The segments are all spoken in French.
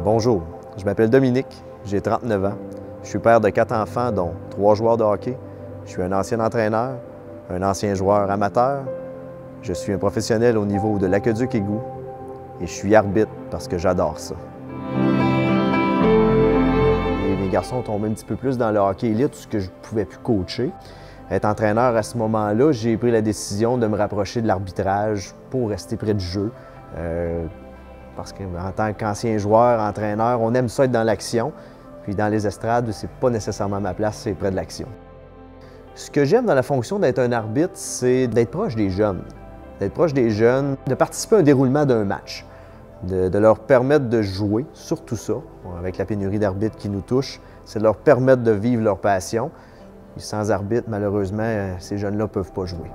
Bonjour, je m'appelle Dominique, j'ai 39 ans. Je suis père de 4 enfants, dont 3 joueurs de hockey. Je suis un ancien entraîneur, un ancien joueur amateur. Je suis un professionnel au niveau de l'aqueduc-égout et je suis arbitre parce que j'adore ça. Mes garçons tombent un petit peu plus dans le hockey élite, tout ce que je ne pouvais plus coacher. Être entraîneur à ce moment-là, j'ai pris la décision de me rapprocher de l'arbitrage pour rester près du jeu. Parce qu'en tant qu'ancien joueur, entraîneur, on aime ça être dans l'action. Puis dans les estrades, c'est pas nécessairement ma place, c'est près de l'action. Ce que j'aime dans la fonction d'être un arbitre, c'est d'être proche des jeunes. D'être proche des jeunes, de participer à un déroulement d'un match, de leur permettre de jouer, surtout ça, avec la pénurie d'arbitres qui nous touche, c'est de leur permettre de vivre leur passion. Et sans arbitre, malheureusement, ces jeunes-là ne peuvent pas jouer.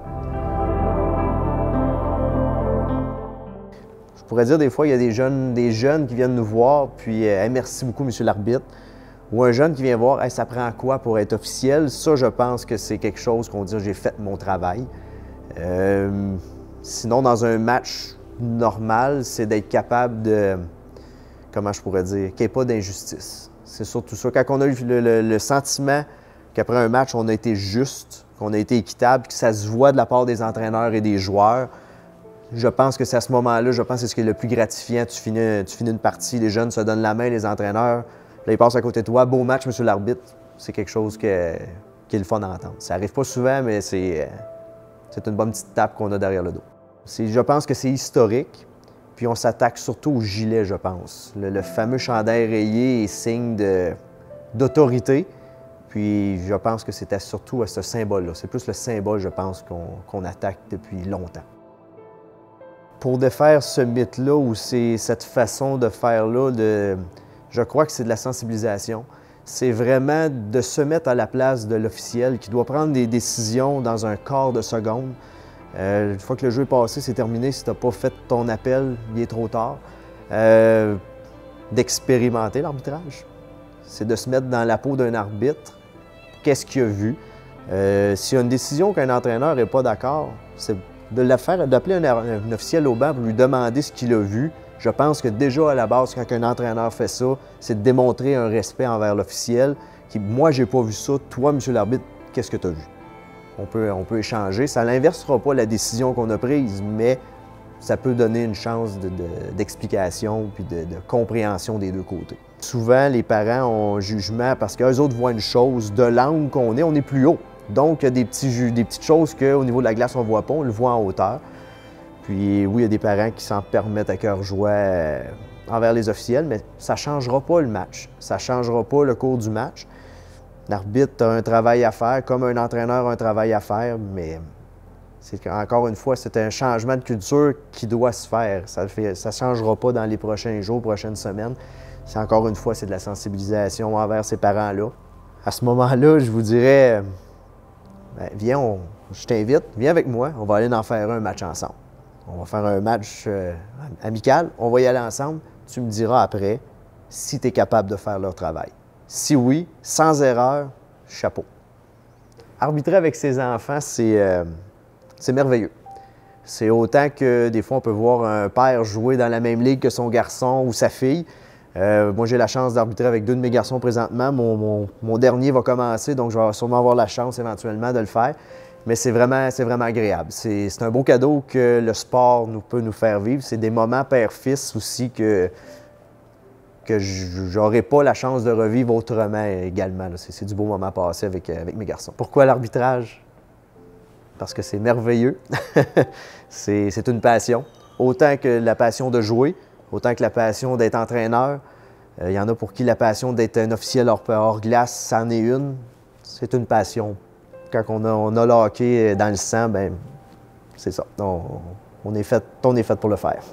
Je pourrais dire des fois, il y a des jeunes qui viennent nous voir, puis hey, merci beaucoup, monsieur l'arbitre. Ou un jeune qui vient voir, hey, ça prend quoi pour être officiel? Ça, je pense que c'est quelque chose qu'on dit, j'ai fait mon travail. Sinon, dans un match normal, c'est d'être capable de, comment je pourrais dire, qu'il n'y ait pas d'injustice. C'est surtout ça. Quand on a eu le sentiment qu'après un match, on a été juste, qu'on a été équitable, que ça se voit de la part des entraîneurs et des joueurs, je pense que c'est à ce moment-là, je pense que c'est ce qui est le plus gratifiant. Tu finis une partie, les jeunes se donnent la main, les entraîneurs, là, ils passent à côté de toi. Beau match, monsieur l'arbitre. C'est quelque chose qui est le fun à entendre. Ça n'arrive pas souvent, mais c'est une bonne petite tape qu'on a derrière le dos. Je pense que c'est historique, puis on s'attaque surtout au gilet, je pense. Le fameux chandail rayé est signe d'autorité, puis je pense que c'était surtout à ce symbole-là. C'est plus le symbole, je pense, qu'on attaque depuis longtemps. Pour défaire ce mythe-là ou cette façon de faire-là, je crois que c'est de la sensibilisation. C'est vraiment de se mettre à la place de l'officiel qui doit prendre des décisions dans un quart de seconde. Une fois que le jeu est passé, c'est terminé. Si tu n'as pas fait ton appel, il est trop tard. D'expérimenter l'arbitrage. C'est de se mettre dans la peau d'un arbitre. Qu'est-ce qu'il a vu? S'il y a une décision qu'un entraîneur n'est pas d'accord, c'est d'appeler un officiel au banc pour lui demander ce qu'il a vu. Je pense que déjà à la base, quand un entraîneur fait ça, c'est de démontrer un respect envers l'officiel. Moi, j'ai pas vu ça. Toi, monsieur l'arbitre, qu'est-ce que tu as vu? On peut échanger. Ça n'inversera pas la décision qu'on a prise, mais ça peut donner une chance d'explication puis de compréhension des deux côtés. Souvent, les parents ont un jugement parce qu'eux autres voient une chose de l'angle qu'on est, on est plus haut. Donc, il y a des petites choses qu'au niveau de la glace, on ne voit pas, on le voit en hauteur. Puis oui, il y a des parents qui s'en permettent à cœur joie envers les officiels, mais ça ne changera pas le match. Ça ne changera pas le cours du match. L'arbitre a un travail à faire, comme un entraîneur a un travail à faire, mais encore une fois, c'est un changement de culture qui doit se faire. Ça ne changera pas dans les prochains jours, prochaines semaines. Encore une fois, c'est de la sensibilisation envers ces parents-là. À ce moment-là, je vous dirais, bien, viens, je t'invite, viens avec moi, on va aller en faire un match ensemble. On va faire un match amical, on va y aller ensemble. Tu me diras après si tu es capable de faire leur travail. Si oui, sans erreur, chapeau. Arbitrer avec ses enfants, c'est merveilleux. C'est autant que des fois, on peut voir un père jouer dans la même ligue que son garçon ou sa fille. Moi, j'ai la chance d'arbitrer avec 2 de mes garçons présentement. Mon dernier va commencer, donc je vais sûrement avoir la chance éventuellement de le faire. Mais c'est vraiment agréable. C'est un beau cadeau que le sport peut nous faire vivre. C'est des moments père-fils aussi que je n'aurai pas la chance de revivre autrement également. C'est du beau moment passé avec mes garçons. Pourquoi l'arbitrage? Parce que c'est merveilleux. C'est une passion. Autant que la passion de jouer, autant que la passion d'être entraîneur. Il y en a pour qui la passion d'être un officiel hors glace, c'en est une. C'est une passion. Quand on a le hockey dans le sang, bien, c'est ça. On est fait pour le faire.